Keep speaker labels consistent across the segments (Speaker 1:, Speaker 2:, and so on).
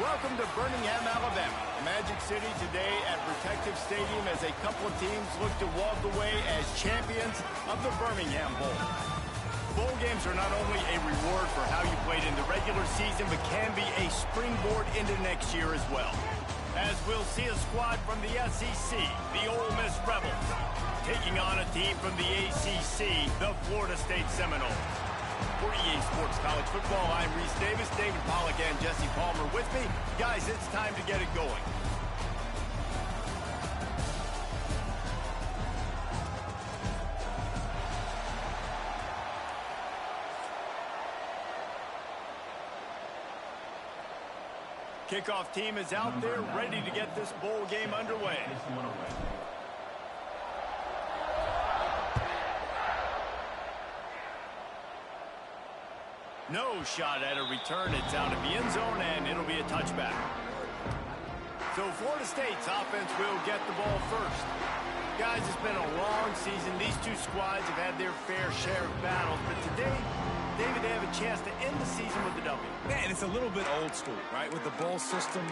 Speaker 1: Welcome to Birmingham, Alabama, Magic City today at Protective Stadium as a couple of teams look to walk away as champions of the Birmingham Bowl. Bowl games are not only a reward for how you played in the regular season, but can be a springboard into next year as well. As we'll see a squad from the SEC, the Ole Miss Rebels, taking on a team from the ACC, the Florida State Seminoles. For EA Sports College Football, I'm Reese Davis, David Pollack, and Jesse Palmer with me. Guys, it's time to get it going. Kickoff team is out there, ready to get this bowl game underway. No shot at a return. It's out of the end zone, and it'll be a touchback. So Florida State's offense will get the ball first. Guys, it's been a long season. These two squads have had their fair share of battles, but today, David, they have a chance to end the season with a W.
Speaker 2: Man, it's a little bit old school, right? With the bowl system,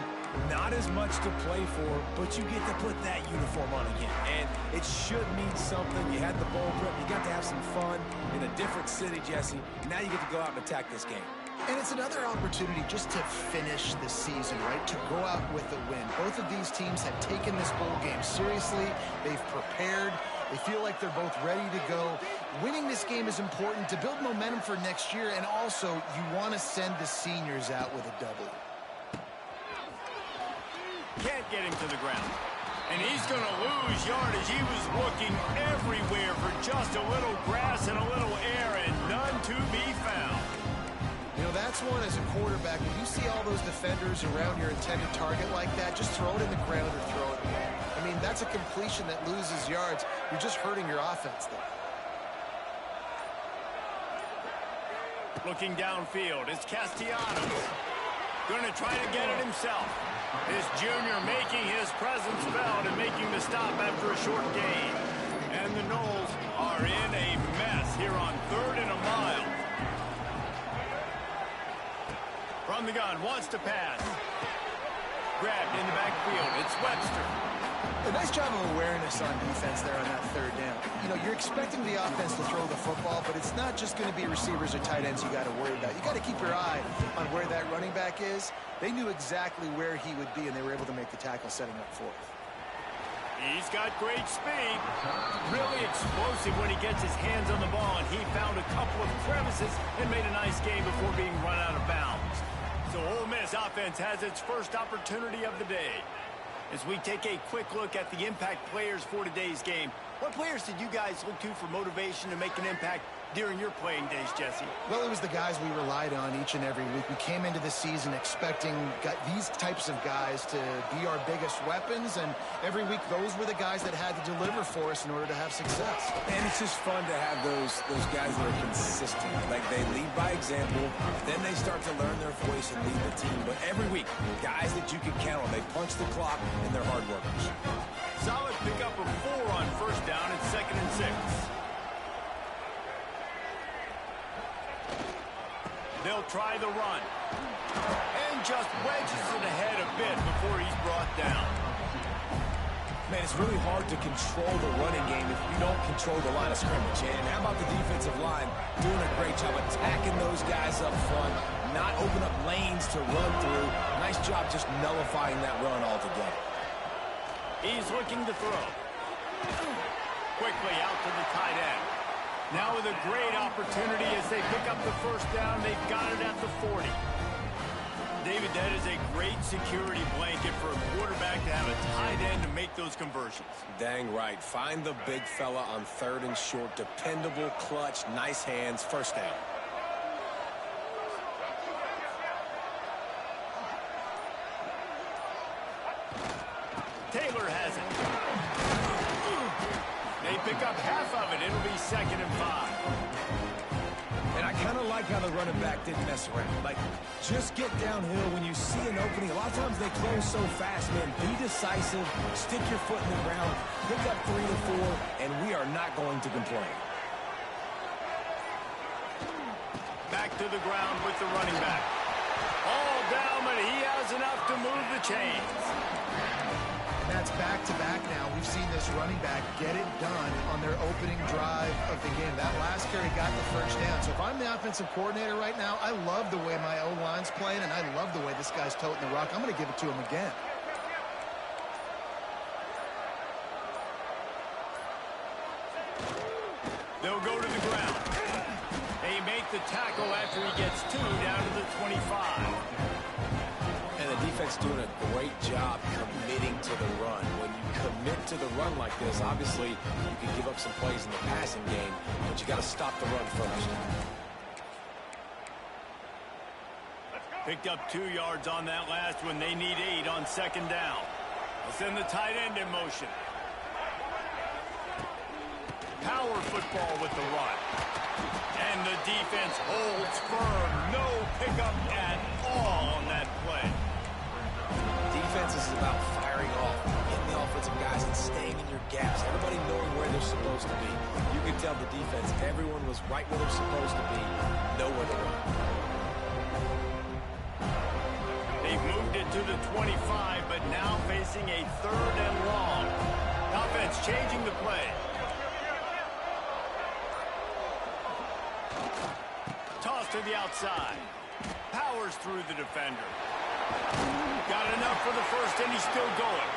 Speaker 2: not as much to play for, but you get to put that uniform on again. And it should mean something. You had the bowl prep. You got to have some fun in a different city, Jesse. Now you get to go out and attack this game.
Speaker 3: And it's another opportunity just to finish the season, right? To go out with a win. Both of these teams have taken this bowl game seriously. They've prepared. They feel like they're both ready to go. Winning this game is important to build momentum for next year, and also you want to send the seniors out with a W.
Speaker 1: Can't get him to the ground. And he's going to lose yardage. He was looking everywhere for just a little grass and a little air, and none to be found.
Speaker 3: You know, that's one as a quarterback. When you see all those defenders around your intended target like that, just throw it in the ground or throw it away. I mean, that's a completion that loses yards. You're just hurting your offense there.
Speaker 1: Looking downfield is Castellanos. Going to try to get it himself. This junior making his presence felt and making the stop after a short gain. And the Noles are in a mess here on 3rd and a mile. From the gun, wants to pass. Grabbed in the backfield. It's Webster.
Speaker 3: A nice job of awareness on defense there on that 3rd down. You know, you're expecting the offense to throw the football, but it's not just going to be receivers or tight ends you got to worry about. You got to keep your eye on where that running back is. They knew exactly where he would be, and they were able to make the tackle setting up 4th.
Speaker 1: He's got great speed. Really explosive when he gets his hands on the ball, and he found a couple of crevices and made a nice game before being run out of bounds. So Ole Miss offense has its first opportunity of the day. As we take a quick look at the impact players for today's game, what players did you guys look to for motivation to make an impact during your playing days, Jesse?
Speaker 3: Well, it was the guys we relied on each and every week. We came into the season expecting these types of guys to be our biggest weapons, and every week those were the guys that had to deliver for us in order to have success.
Speaker 2: And it's just fun to have those guys that are consistent. Like, they lead by example, then they start to learn their voice and lead the team. But every week, guys that you can count on, they punch the clock, and they're hard workers.
Speaker 1: Solid pickup of 4 on 1st down and 2nd and 6. They'll try the run. And just wedges it ahead a bit before he's brought down.
Speaker 2: Man, it's really hard to control the running game if you don't control the line of scrimmage. And how about the defensive line doing a great job attacking those guys up front, not open up lanes to run through. Nice job just nullifying that run altogether.
Speaker 1: He's looking to throw. Quickly out to the tight end. Now with a great opportunity as they pick up the 1st down. They've got it at the 40. David, that is a great security blanket for a quarterback to have a tight end to make those conversions.
Speaker 2: Dang right. Find the big fella on 3rd and short. Dependable, clutch, nice hands, 1st down.
Speaker 1: Taylor has it. They pick up half of it. It'll be 2nd and 5.
Speaker 2: And I kind of like how the running back didn't mess around. Like, just get downhill when you see an opening. A lot of times they close so fast, man. Be decisive, stick your foot in the ground, pick up 3 to 4, and we are not going to complain.
Speaker 1: Back to the ground with the running back. All down, but he has enough to move the chains.
Speaker 3: And that's back-to-back now. We've seen this running back get it done on their opening drive of the game. That last carry got the first down. So if I'm the offensive coordinator right now, I love the way my O-line's playing, and I love the way this guy's toting the rock. I'm going to give it to him again.
Speaker 1: They'll go to the ground. They make the tackle after he gets 2 down to the 25.
Speaker 2: And the defense doing a great job committing to the run. When you commit to the run like this, obviously you can give up some plays in the passing game, but you got to stop the run first.
Speaker 1: Picked up 2 yards on that last one. They need 8 on second down. They'll send the tight end in motion. Power football with the run. And the defense holds firm. No pickup at all on that play.
Speaker 2: Defense is about firing off, getting the offensive guys and staying in your gaps. Everybody knowing where they're supposed to be. You can tell the defense, everyone was right where they're supposed to be. Nowhere to run.
Speaker 1: They've moved it to the 25, but now facing a 3rd and long. Offense changing the play. Toss to the outside. Powers through the defender. Got enough for the first, and he's still going.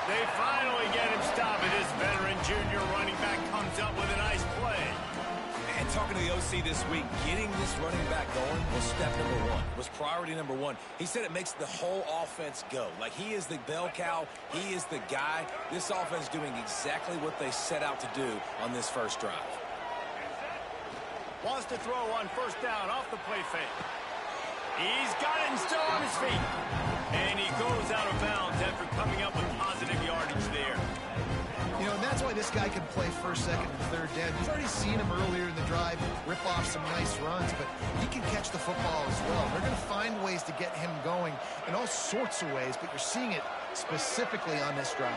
Speaker 1: They finally get him stopped, and this veteran junior running back comes up with a nice play.
Speaker 2: And talking to the OC this week, getting this running back going was step number 1. Was priority number 1. He said it makes the whole offense go. Like, he is the bell cow. He is the guy. This offense doing exactly what they set out to do on this first drive.
Speaker 1: Wants to throw on first down off the play fake. He's got it and still on his feet. And he goes out of bounds after coming up with positive yardage there.
Speaker 3: You know, and that's why this guy can play first, second, and third down. You've already seen him earlier in the drive rip off some nice runs, but he can catch the football as well. They're going to find ways to get him going in all sorts of ways, but you're seeing it specifically on this drive.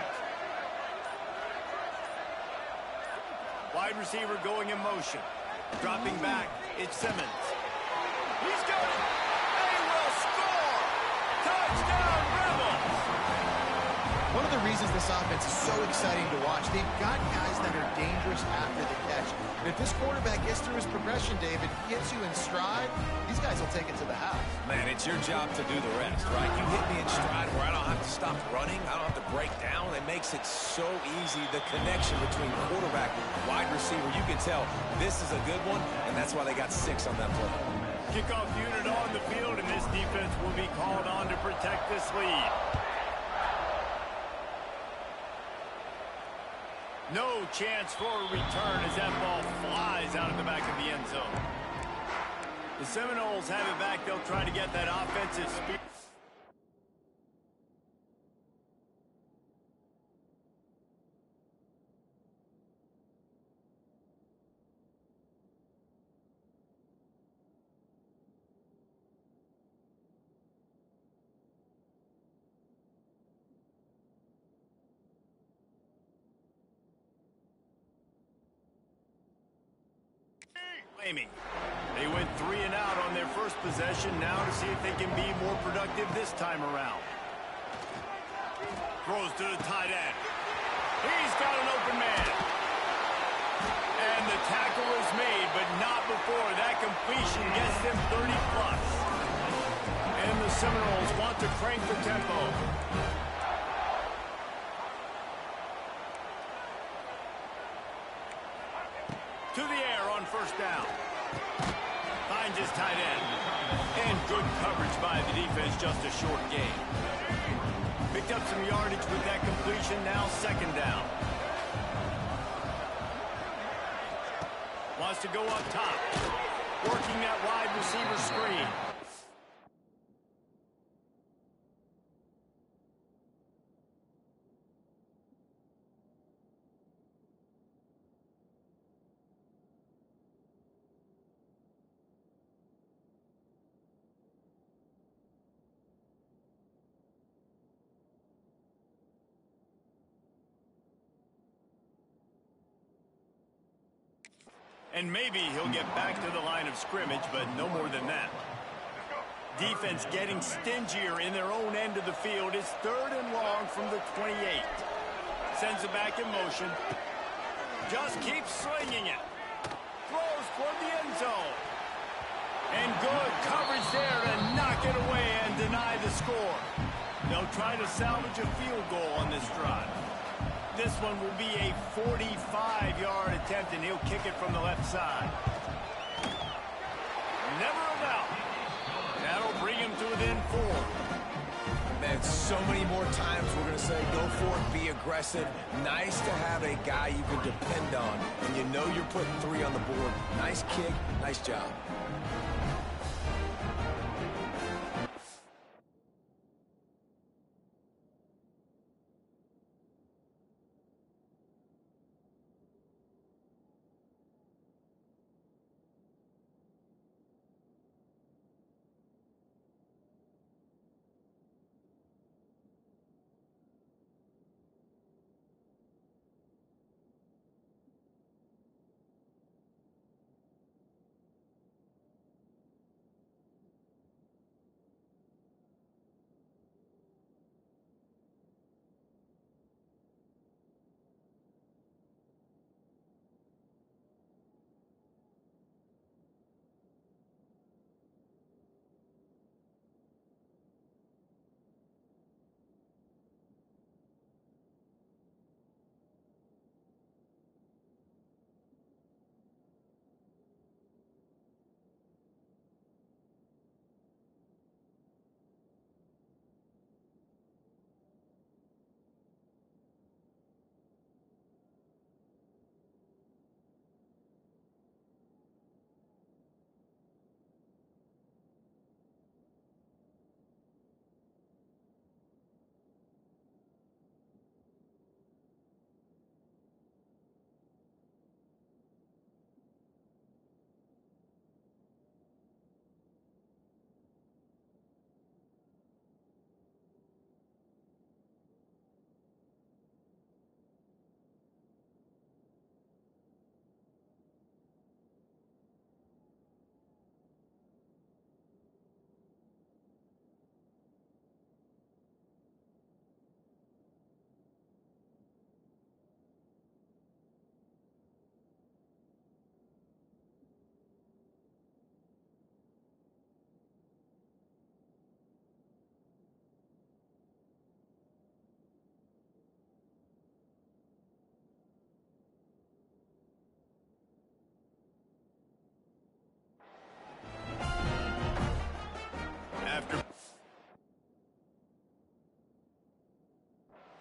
Speaker 1: Wide receiver going in motion. Dropping back, it's Simmons. He's got it. They will score. Touchdown, Rebels.
Speaker 3: One of the reasons this offense is so exciting to watch, they've got guys that are dangerous after the catch. And if this quarterback gets through his progression, David, gets you in stride, these guys will take it to the house.
Speaker 2: Man, it's your job to do the rest, right? You hit me in stride where I don't have to stop running. I don't have to break down. It makes it so easy. The connection between quarterback and wide receiver, you can tell this is a good one, and that's why they got 6 on that play.
Speaker 1: Kickoff unit on the field, and this defense will be called on to protect this lead. No chance for a return as that ball flies out of the back of the end zone. The Seminoles have it back. They'll try to get that offensive speed. They went 3 and out on their first possession. Now to see if they can be more productive this time around. Throws to the tight end. He's got an open man. And the tackle is made, but not before that completion gets them 30+. And the Seminoles want to crank the tempo. To the air on first down. Finds his tight end. And good coverage by the defense, just a short game. Picked up some yardage with that completion, now second down. Wants to go up top. Working that wide receiver screen. And maybe he'll get back to the line of scrimmage, but no more than that. Defense getting stingier in their own end of the field. It's 3rd and long from the 28. Sends it back in motion. Just keeps slinging it. Throws toward the end zone. And good coverage there to knock it away and deny the score. They'll try to salvage a field goal on this drive. This one will be a 45-yard attempt, and he'll kick it from the left side. Never a doubt. That'll bring him to within 4.
Speaker 2: Man, so many more times we're going to say go for it, be aggressive. Nice to have a guy you can depend on, and you know you're putting 3 on the board. Nice kick, nice job.
Speaker 1: After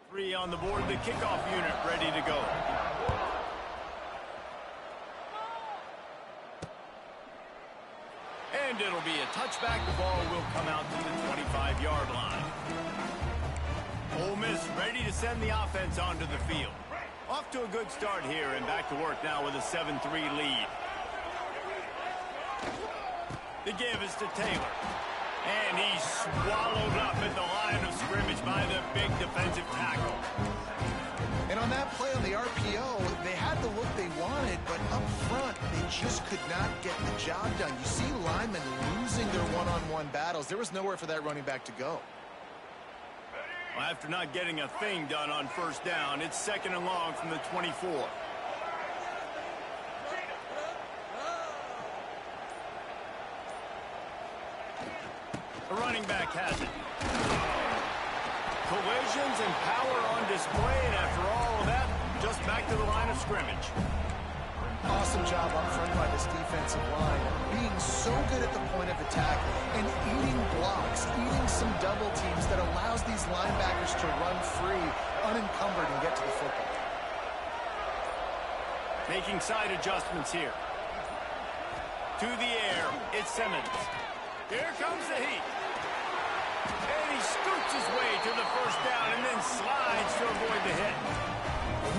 Speaker 1: 3 on the board, the kickoff unit ready to go. And it'll be a touchback. The ball will come out to the 25-yard line. Ole Miss ready to send the offense onto the field. Off to a good start here and back to work now with a 7-3 lead. The give is to Taylor. And he's swallowed up at the line of scrimmage by the big defensive tackle.
Speaker 3: And on that play on the RPO, they had the look they wanted, but up front, they just could not get the job done. You see linemen losing their one-on-one battles. There was nowhere for that running back to go.
Speaker 1: Well, after not getting a thing done on first down, it's 2nd and long from the 24. The running back has it. Collisions and power on display, and after all of that, just back to the line of scrimmage.
Speaker 3: Awesome job up front by this defensive line, being so good at the point of attack and eating blocks, eating some double teams that allows these linebackers to run free, unencumbered, and get to the football.
Speaker 1: Making side adjustments here. To the air, it's Simmons. Here comes the heat. And he scoots his way to the first down and then slides to avoid the hit.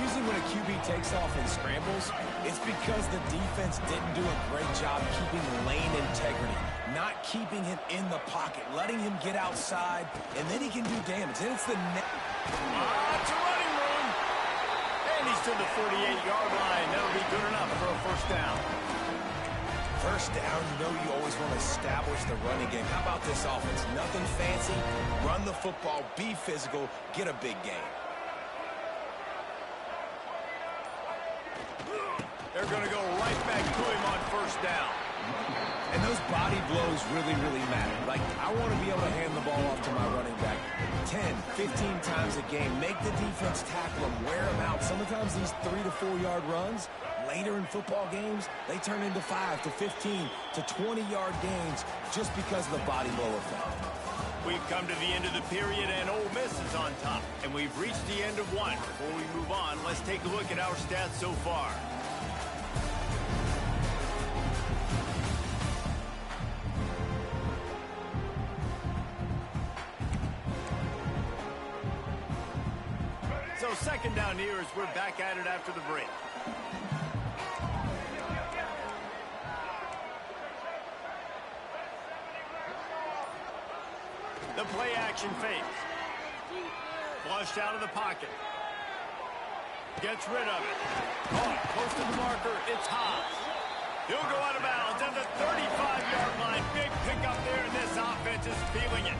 Speaker 2: Usually when a QB takes off and scrambles, it's because the defense didn't do a great job keeping lane integrity, not keeping him in the pocket, letting him get outside, and then he can do damage. And it's the net.
Speaker 1: It's a running room. And he's to the 48-yard line. That'll be good enough for a first down.
Speaker 2: first down, you know you always want to establish the running game. How about this offense? Nothing fancy. Run the football, be physical, get a big gain.
Speaker 1: They're going to go right back to him on first down.
Speaker 2: And those body blows really, really matter. Like, I want to be able to hand the ball off to my running back 10, 15 times a game. Make the defense tackle them, wear them out. Sometimes these 3 to 4 yard runs, later in football games, they turn into 5 to 15 to 20-yard gains just because of the body blow effect.
Speaker 1: We've come to the end of the period, and Ole Miss is on top. And we've reached the end of one. Before we move on, let's take a look at our stats so far. So second down here as we're back at it after the break. The play action fake. Flushed out of the pocket. Gets rid of it. Caught close to the marker. It's Haas. He'll go out of bounds at the 35-yard line. Big pickup there, and this offense is feeling it.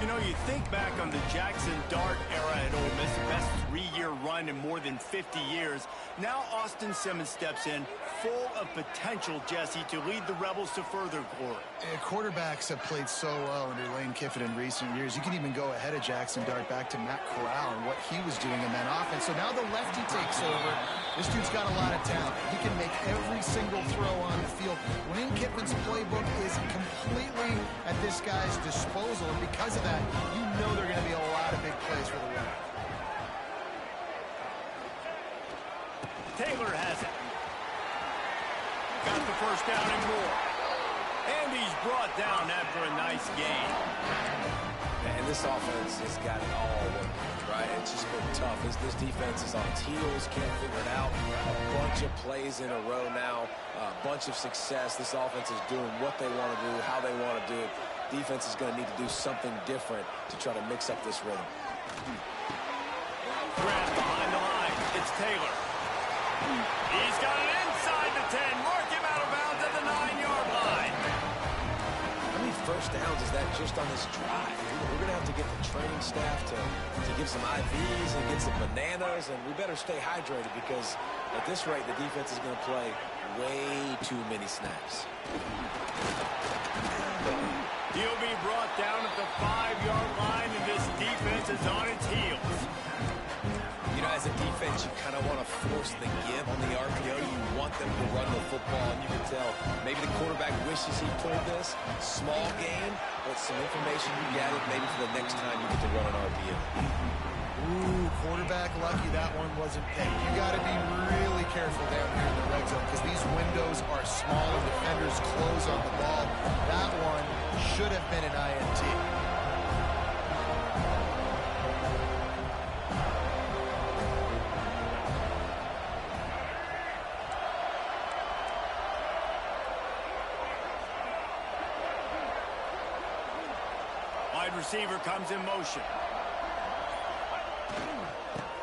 Speaker 1: You know, you think back on the Jackson Dart era at Ole Miss, best 3-year run in more than 50 years. Now Austin Simmons steps in, full of potential, Jesse, to lead the Rebels to further glory.
Speaker 3: Quarterbacks have played so well under Lane Kiffin in recent years. You can even go ahead of Jackson Dart back to Matt Corral and what he was doing in that offense. So now the lefty takes over. This dude's got a lot of talent. He can make every single throw on the field. Lane Kiffin's playbook is completely at this guy's disposal, and because of that, you know there are going to be a lot of big plays for the win.
Speaker 1: Taylor has it. Got the first down and more. And he's brought down after a nice gain.
Speaker 2: And this offense has got it all working, right? It's just been tough. This defense is on its heels, can't figure it out. A bunch of plays in a row now, a bunch of success. This offense is doing what they want to do, how they want to do it. Defense is going to need to do something different to try to mix up this rhythm.
Speaker 1: Grab behind the line. It's Taylor. He's got it inside the 10. Mark him out of bounds at the 9-yard line.
Speaker 2: How many first downs is that just on this drive? We're going to have to get the training staff to give some IVs and get some bananas, and we better stay hydrated because at this rate, the defense is going to play way too many snaps.
Speaker 1: He'll be brought down at the 5-yard line, and this defense is on its heels.
Speaker 2: You know, as a defense, you kind of want to force the give on the RPO. You want them to run the football, and you can tell maybe the quarterback wishes he pulled this. Small game, but some information you gathered maybe for the next time you get to run an RPO.
Speaker 3: Ooh, quarterback lucky that one wasn't picked. You got to be really careful down here in the red zone because these windows are small and defenders close on the ball. That one should have been an INT.
Speaker 1: Wide receiver comes in motion.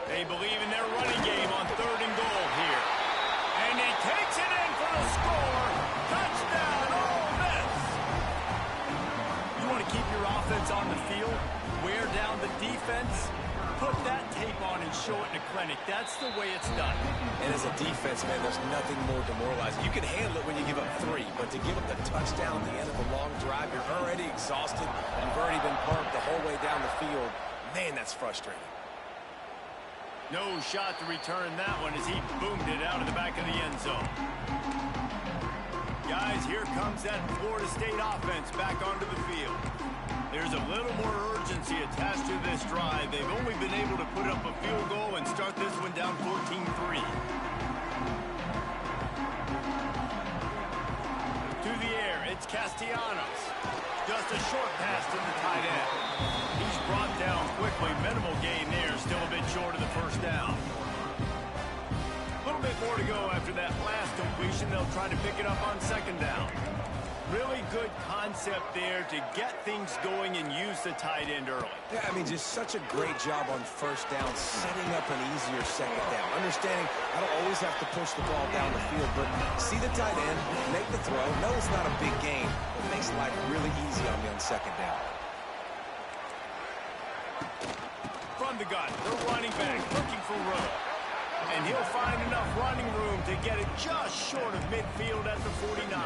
Speaker 1: They believe in their running game on 3rd and goal here. And he takes it in for the score. Touchdown, Ole Miss. You want to keep your offense on the field, wear down the defense, put that tape on and show it in a clinic. That's the way it's done.
Speaker 2: And as a defense, man, there's nothing more demoralizing. You can handle it when you give up 3, but to give up the touchdown at the end of a long drive, you're already exhausted. You've already been pumped the whole way down the field. Man, that's frustrating.
Speaker 1: No shot to return that one as he boomed it out of the back of the end zone. Guys, here comes that Florida State offense back onto the field. There's a little more urgency attached to this drive. They've only been able to put up a field goal and start this one down 14-3. To the air, it's Castellanos. Just a short pass to the tight end. He's brought down quickly. Minimal gain there. Still a bit short of the first down. A little bit more to go after that last completion. They'll try to pick it up on 2nd down. really good concept there to get things going and use the tight end early.
Speaker 2: Yeah, I mean, just such a great job on first down, setting up an easier second down. Understanding I don't always have to push the ball down the field, but see the tight end, make the throw. No, it's not a big gain. It makes life really easy on me on second down.
Speaker 1: From the gun, the running back looking for room. And he'll find enough running room to get it just short of midfield at the 49.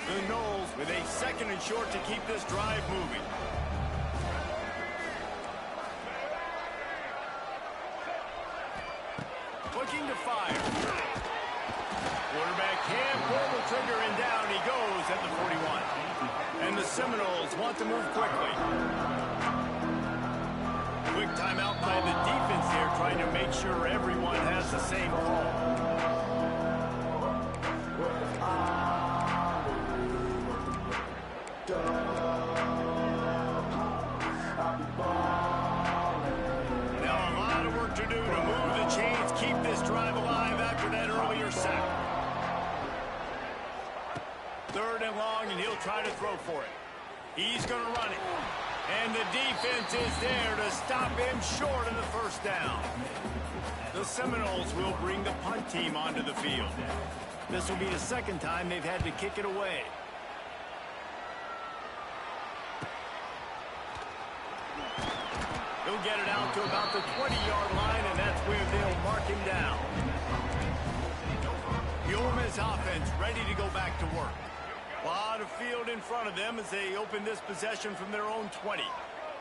Speaker 1: The Knowles with a second and short to keep this drive moving. Looking to fire. Quarterback can pull the trigger and down he goes at the 41. And the Seminoles want to move quickly. Quick timeout by the defense here, trying to make sure everyone has the same call. Now a lot of work to do to move the chains, keep this drive alive after that earlier sack. Third and long, and he'll try to throw for it. He's going to run it. And the defense is there to stop him short of the first down. The Seminoles will bring the punt team onto the field. This will be the second time they've had to kick it away. He'll get it out to about the 20-yard line, and that's where they'll mark him down. The Ole Miss offense ready to go back to work. A lot of field in front of them as they open this possession from their own 20.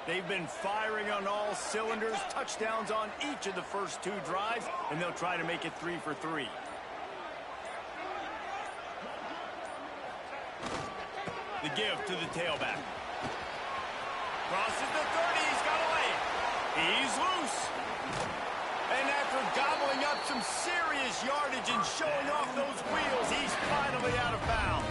Speaker 1: They've been firing on all cylinders, touchdowns on each of the first two drives, and they'll try to make it 3 for 3. The give to the tailback. Crosses the 30, he's got away. He's loose. And after gobbling up some serious yardage and showing off those wheels, he's finally out of bounds.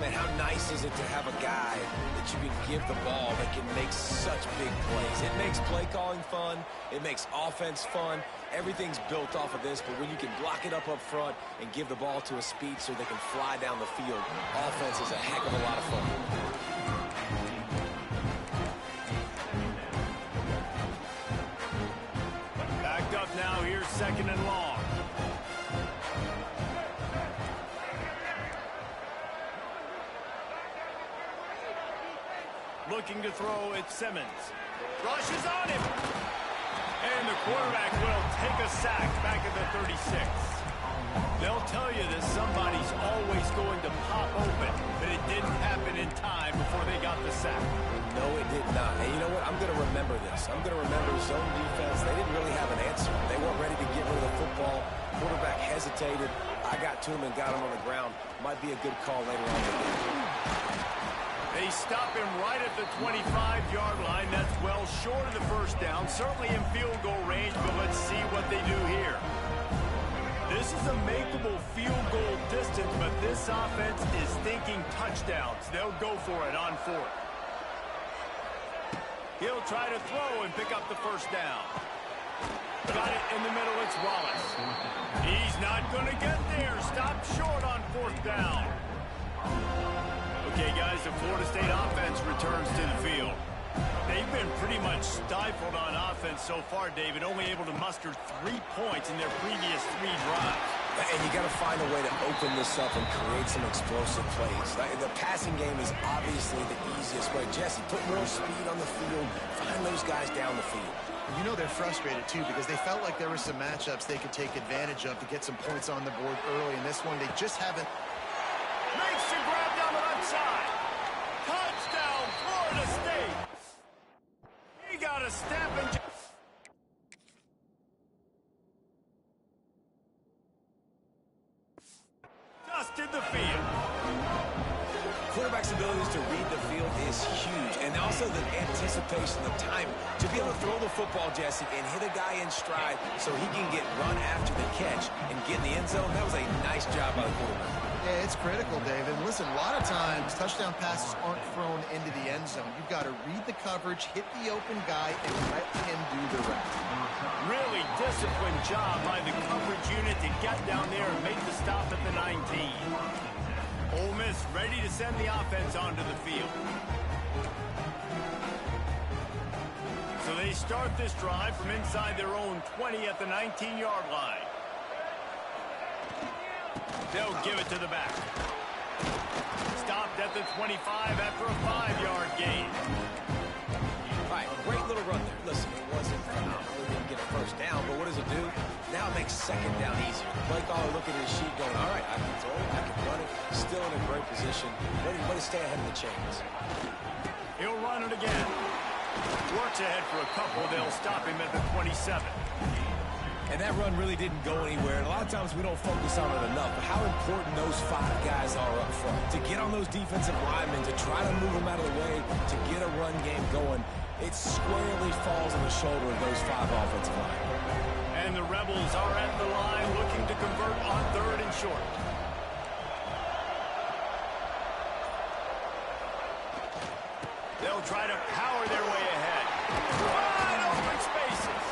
Speaker 2: Man, how nice is it to have a guy that you can give the ball that can make such big plays? It makes play calling fun. It makes offense fun. Everything's built off of this, but when you can block it up front and give the ball to a speedster that can fly down the field, offense is a heck of a lot of fun.
Speaker 1: Backed up now, here's second and long. Looking to throw at Simmons. Rushes on him. And the quarterback will take a sack back at the 36. They'll tell you that somebody's always going to pop open, but it didn't happen in time before they got the sack.
Speaker 2: No, it did not. And you know what? I'm going to remember this. I'm going to remember zone defense. They didn't really have an answer. They weren't ready to get rid of the football. Quarterback hesitated. I got to him and got him on the ground. Might be a good call later on in the game.
Speaker 1: They stop him right at the 25-yard line. That's well short of the first down. Certainly in field goal range, but let's see what they do here. This is a makeable field goal distance, but this offense is thinking touchdowns. They'll go for it on fourth. He'll try to throw and pick up the first down. Got it in the middle. It's Wallace. He's not going to get there. Stop short on fourth down. Okay, guys, the Florida State offense returns to the field. They've been pretty much stifled on offense so far, David, only able to muster 3 points in their previous 3 drives.
Speaker 2: And you got to find a way to open this up and create some explosive plays. The passing game is obviously the easiest way. Jesse, put more speed on the field. Find those guys down the field.
Speaker 3: You know they're frustrated, too, because they felt like there were some matchups they could take advantage of to get some points on the board early. In this one, they just haven't.
Speaker 1: Makes the grab down the left side. Touchdown, Florida State. He got a step and dusted the field.
Speaker 2: Quarterback's abilities to read the field is huge, and also the anticipation, the timing. To be able to throw the football, Jesse, and hit a guy in stride so he can get run after the catch and get in the end zone, that was a nice job by the quarterback.
Speaker 3: Yeah, it's critical, David. Listen, a lot of times touchdown passes aren't thrown into the end zone. You've got to read the coverage, hit the open guy, and let him do the rest.
Speaker 1: Really disciplined job by the coverage unit to get down there and make the stop at the 19. Ole Miss ready to send the offense onto the field. So they start this drive from inside their own 20 at the 19-yard line. They'll give it to the back. Stopped at the 25 after a 5-yard gain.
Speaker 2: All right, great little run there. Listen, it wasn't phenomenal. It didn't get a first down, but what does it do? Now it makes second down easier. The play caller looking at his sheet going, all right, I can throw it, I can run it. Still in a great position. Ready to stay ahead of the chains.
Speaker 1: He'll run it again. Works ahead for a couple. They'll stop him at the 27.
Speaker 2: And that run really didn't go anywhere. And a lot of times we don't focus on it enough, but how important those 5 guys are up front. To get on those defensive linemen, to try to move them out of the way, to get a run game going, it squarely falls on the shoulder of those 5 offensive linemen.
Speaker 1: And the Rebels are at the line looking to convert on 3rd and short. They'll try to power their way ahead. Wide open spaces.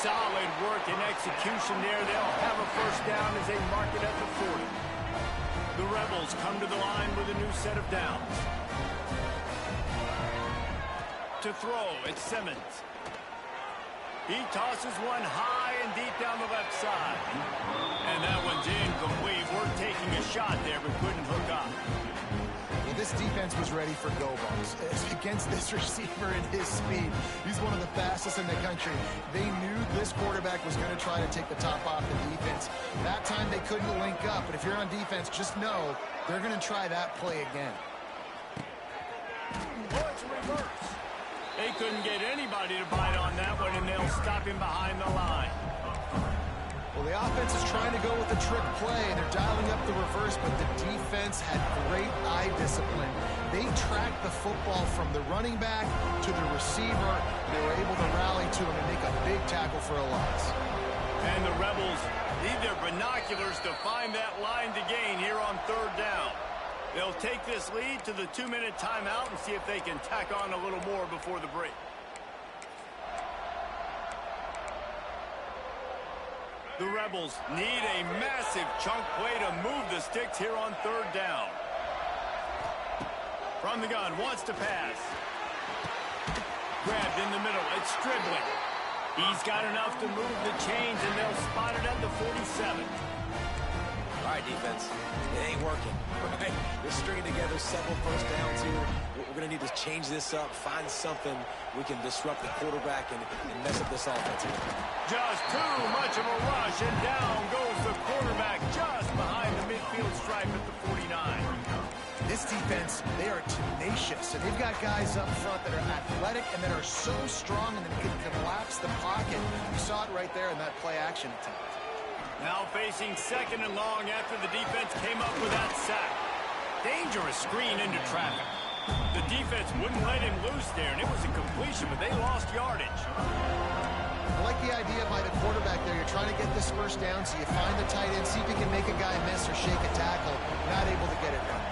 Speaker 1: Solid work and execution there. They'll have a first down as they mark it at the 40. The Rebels come to the line with a new set of downs. To throw, it's Simmons. He tosses one high and deep down the left side. And that one's incomplete. We're taking a shot there, but couldn't hook up.
Speaker 3: Well, this defense was ready for go-balls. Against this receiver and his speed, he's one of the fastest in the country. They knew this quarterback was going to try to take the top off the defense. That time they couldn't link up, but if you're on defense, just know they're going to try that play again.
Speaker 1: Oh, it's reverse. They couldn't get anybody to bite on that one, and they'll stop him behind the line.
Speaker 3: Well, the offense is trying to go with a trick play, and they're dialing up the reverse, but the defense had great eye discipline. They tracked the football from the running back to the receiver. They were able to rally to him and make a big tackle for a loss.
Speaker 1: And the Rebels need their binoculars to find that line to gain here on 3rd down. They'll take this lead to the 2-minute timeout and see if they can tack on a little more before the break. The Rebels need a massive chunk play to move the sticks here on 3rd down. From the gun, wants to pass. Grabbed in the middle, it's Stribling. He's got enough to move the chains, and they'll spot it at the 47.
Speaker 2: All right, defense, it ain't working. Right? We're stringing together several first downs here. We're going to need to change this up, find something we can disrupt the quarterback and mess up this offense here.
Speaker 1: Just too much of a rush, and down goes the quarterback just behind the midfield stripe at the 49.
Speaker 3: This defense, they are tenacious, and they've got guys up front that are athletic and that are so strong and that can collapse the pocket. You saw it right there in that play-action attempt.
Speaker 1: Now facing 2nd and long after the defense came up with that sack. Dangerous screen into traffic. The defense wouldn't let him loose there, and it was a completion, but they lost yardage.
Speaker 3: I like the idea by the quarterback there. You're trying to get this first down, so you find the tight end, see if you can make a guy miss or shake a tackle. Not able to get it done.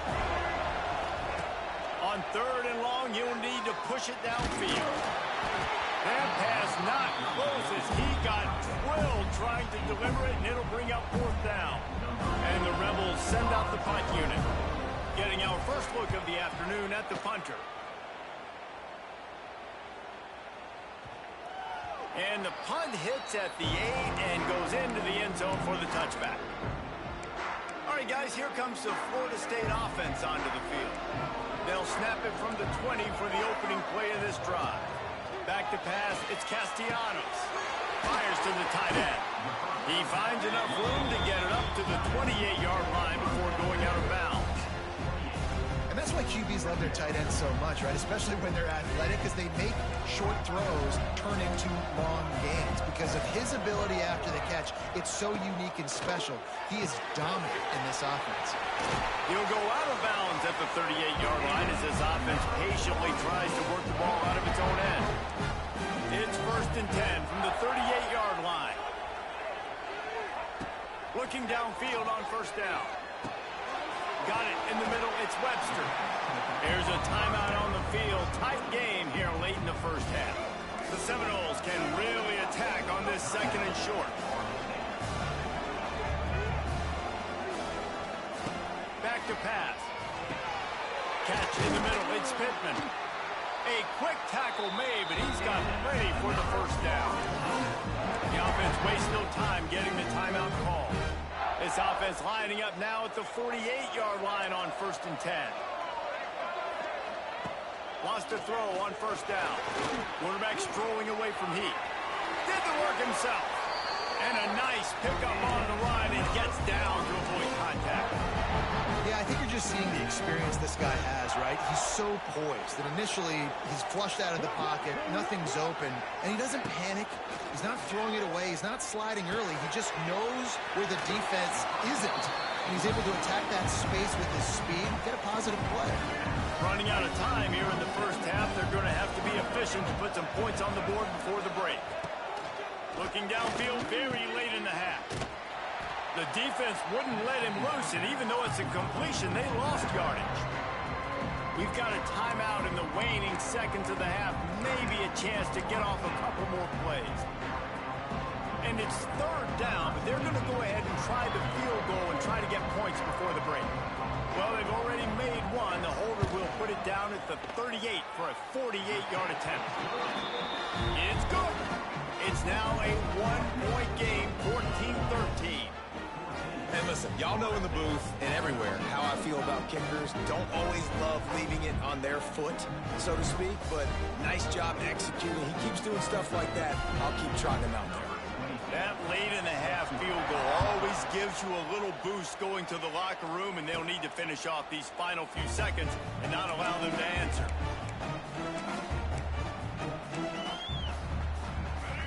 Speaker 1: On 3rd and long, you'll need to push it downfield. That pass not close as he got twirled trying to deliver it, and it'll bring up 4th down. And the Rebels send out the punt unit. Getting our first look of the afternoon at the punter. And the punt hits at the 8 and goes into the end zone for the touchback. All right, guys, here comes the Florida State offense onto the field. They'll snap it from the 20 for the opening play of this drive. Back to pass, it's Castellanos. Fires to the tight end. He finds enough room to get it up to the 28-yard line before going out of bounds.
Speaker 3: And that's why QBs love their tight ends so much, right? Especially when they're athletic, because they make short throws turn into long gains. Because of his ability after the catch, it's so unique and special. He is dominant in this offense.
Speaker 1: He'll go out of bounds at the 38-yard line as this offense patiently tries to work the ball out of its own end. It's 1st and 10 from the 38-yard line. Looking downfield on 1st down. Got it in the middle, it's Webster. There's a timeout on the field. Tight game here late in the first half. The Seminoles can really attack on this 2nd and short. Back to pass. catch in the middle. It's Pittman. A quick tackle made, but he's got ready for the first down. The offense wastes no time getting the timeout call. This offense lining up now at the 48-yard line on 1st and 10. Wants to throw on first down. Quarterback strolling away from heat. Did the work himself. And a nice pickup on the run and gets down to avoid contact.
Speaker 3: Yeah, I think you're just seeing the experience this guy has, right? He's so poised that initially he's flushed out of the pocket, nothing's open, and he doesn't panic. He's not throwing it away. He's not sliding early. He just knows where the defense isn't, and he's able to attack that space with his speed and get a positive play.
Speaker 1: Running out of time here in the first half. They're going to have to be efficient to put some points on the board before the break. Looking downfield very late in the half. The defense wouldn't let him loose, and even though it's a completion, they lost yardage. We've got a timeout in the waning seconds of the half. Maybe a chance to get off a couple more plays. And it's third down, but they're going to go ahead and try the field goal and try to get points before the break. Well, they've already made one. The holder will put it down at the 38 for a 48-yard attempt. It's good. It's now a one-point game, 14-13.
Speaker 2: And listen, y'all know in the booth and everywhere how I feel about kickers. Don't always love leaving it on their foot, so to speak, but nice job executing. He keeps doing stuff like that. I'll keep trotting him out there.
Speaker 1: That late in the half field goal always gives you a little boost going to the locker room, and they'll need to finish off these final few seconds and not allow them to answer.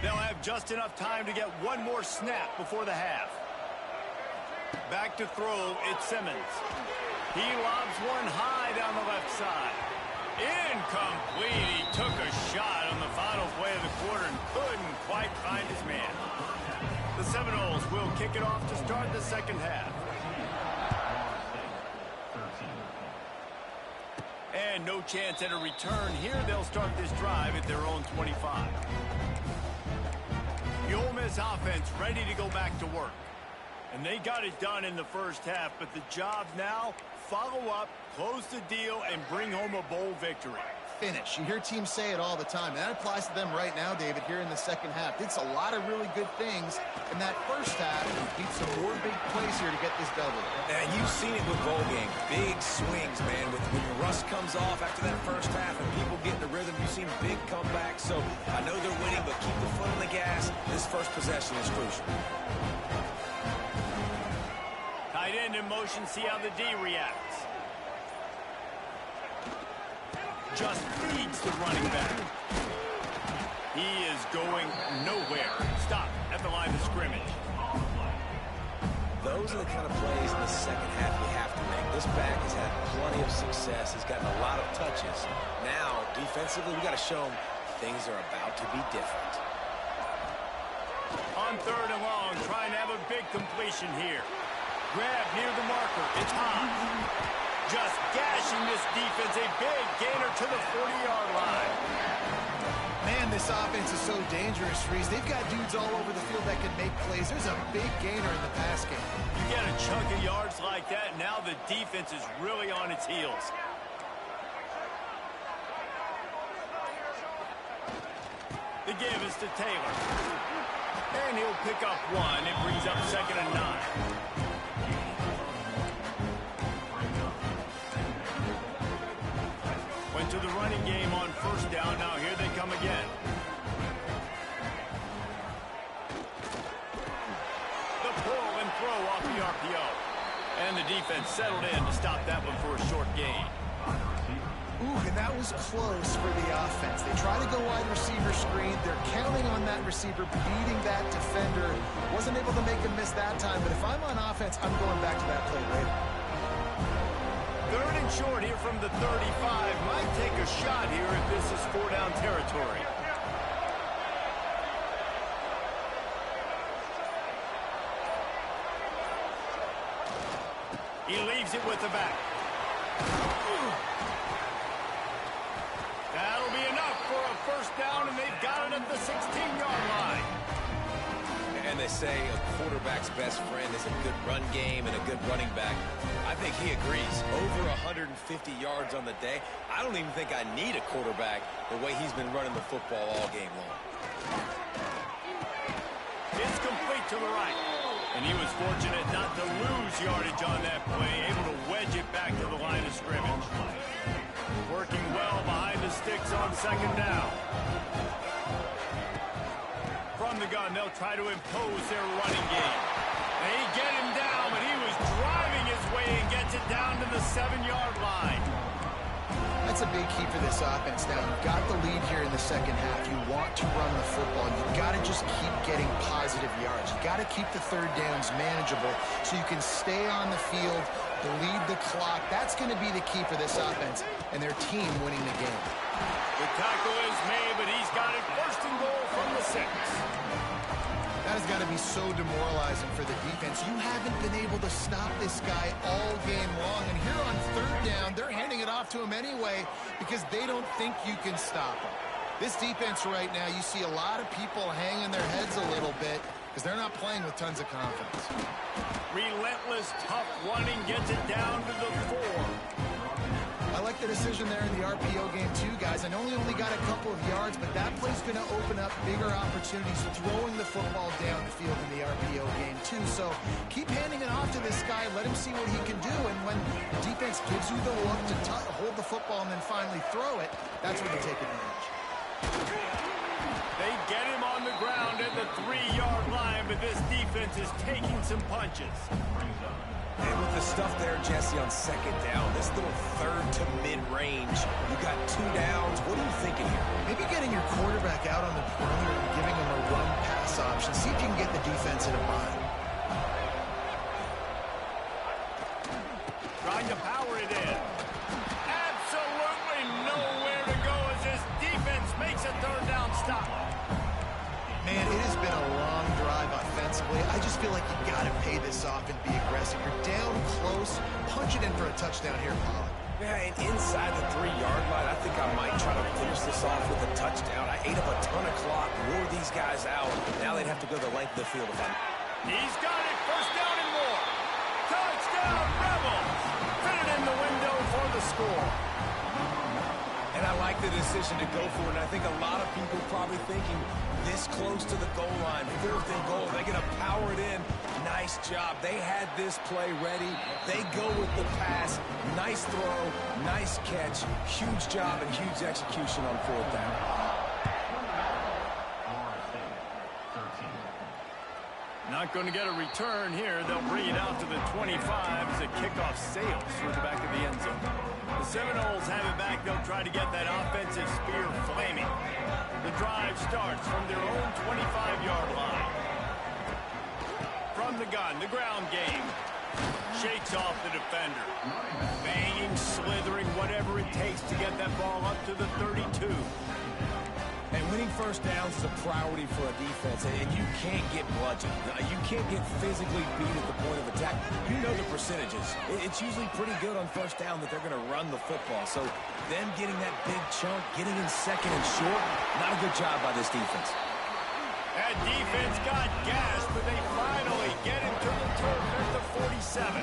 Speaker 1: They'll have just enough time to get one more snap before the half. Back to throw, it's Simmons. He lobs one high down the left side. Incomplete. He took a shot on the final play of the quarter and couldn't quite find his man. The Seminoles will kick it off to start the second half. And no chance at a return here. They'll start this drive at their own 25. The Ole Miss offense ready to go back to work. And they got it done in the first half, but the job now, follow up, close the deal, and bring home a bowl victory.
Speaker 3: Finish. You hear teams say it all the time, and that applies to them right now, David, here in the second half. Did a lot of really good things in that first half. Need some more big plays here to get this double.
Speaker 2: And you've seen it with bowl games. Big swings, man. When the rust comes off after that first half and people get in the rhythm, you've seen big comebacks. So I know they're winning, but keep the foot on the gas. This first possession is crucial.
Speaker 1: Tight end in motion, see how the D reacts. Just feeds the running back. He is going nowhere. Stop at the line of scrimmage.
Speaker 2: Those are the kind of plays in the second half you have to make. This back has had plenty of success. He's gotten a lot of touches. Now, defensively, we got to show him things are about to be different.
Speaker 1: On third and long, trying to have a big completion here. Grab near the marker. It's high. Just gashing this defense. A big gainer to the 40-yard line.
Speaker 3: Man, this offense is so dangerous, Reese. They've got dudes all over the field that can make plays. There's a big gainer in the pass game.
Speaker 1: You get a chunk of yards like that, now the defense is really on its heels. The give is to Taylor. And he'll pick up one. It brings up 2nd and 9. To the running game on first down. Now here they come again. The pull and throw off the RPO. And the defense settled in to stop that one for a short gain.
Speaker 3: Ooh, and that was close for the offense. They try to go wide receiver screen. They're counting on that receiver beating that defender. Wasn't able to make him miss that time, but if I'm on offense, I'm going back to that play later.
Speaker 1: Third and short here from the 35. Might take a shot here if this is 4-down territory. He leaves it with the back. That'll be enough for a first down, and they've got it at the 16-yard line.
Speaker 2: And they say a quarterback's best friend is a good run game and a good running back. I think he agrees. Over 150 yards on the day. I don't even think I need a quarterback the way he's been running the football all game long.
Speaker 1: It's complete to the right. And he was fortunate not to lose yardage on that play, able to wedge it back to the line of scrimmage. Working well behind the sticks on second down. From the gun, they'll try to impose their running game. They get him down, but he was driving his way and gets it down to the 7-yard line.
Speaker 3: That's a big key for this offense. Now, you've got the lead here in the second half. You want to run the football. You've got to just keep getting positive yards. You've got to keep the third downs manageable so you can stay on the field, bleed the clock. That's going to be the key for this offense and their team winning the game.
Speaker 1: The tackle is made, but he's got it first and goal from the 6.
Speaker 3: That has got to be so demoralizing for the defense. You haven't been able to stop this guy all game long. And here on third down, they're handing it off to him anyway because they don't think you can stop him. This defense right now, you see a lot of people hanging their heads a little bit because they're not playing with tons of confidence.
Speaker 1: Relentless, tough running gets it down to the 4.
Speaker 3: I like the decision there in the RPO game too, guys. I know he only got a couple of yards, but that play's going to open up bigger opportunities throwing the football down the field in the RPO game too. So keep handing it off to this guy. Let him see what he can do. And when defense gives you the look to hold the football and then finally throw it, that's when you take advantage.
Speaker 1: They get him on the ground at the 3-yard line, but this defense is taking some punches.
Speaker 2: And with the stuff there, Jesse, on second down, this little third to mid-range, you got 2 downs. What are you thinking here?
Speaker 3: Maybe getting your quarterback out on the perimeter and giving him a run-pass option. See if you can get the defense in a bind.
Speaker 1: Trying to power it in. Absolutely nowhere to go as this defense makes a third down stop.
Speaker 3: Man, it has been a long drive offensively. I just feel like you got to pay this off and be aggressive. You're down close. Punch it in for a touchdown here, Pollard.
Speaker 2: Yeah, and inside the 3-yard line, I think I might try to finish this off with a touchdown. I ate up a ton of clock, wore these guys out. Now they'd have to go the length of the field if I'm...
Speaker 1: He's got it. First down and more. Touchdown, Rebels. Fit it in the window for the score.
Speaker 2: And I like the decision to go for it. And I think a lot of people probably thinking this close to the goal line, 4th and goal, they're going to power it in. Nice job. They had this play ready. They go with the pass. Nice throw, nice catch. Huge job and huge execution on 4th down.
Speaker 1: Not going to get a return here. They'll bring it out to the 25 as a kickoff sails through the back of the end zone. The Seminoles have it back. They'll try to get that offensive spear flaming. The drive starts from their own 25-yard line. From the gun, the ground game. Shakes off the defender. Banging, slithering, whatever it takes to get that ball up to the 32.
Speaker 2: And winning first downs is a priority for a defense, and you can't get bludgeoned. You can't get physically beat at the point of attack. You know the percentages. It's usually pretty good on first down that they're going to run the football. So them getting that big chunk, getting in second and short, not a good job by this defense.
Speaker 1: That defense got gas, but they finally get him to the turf at the 47.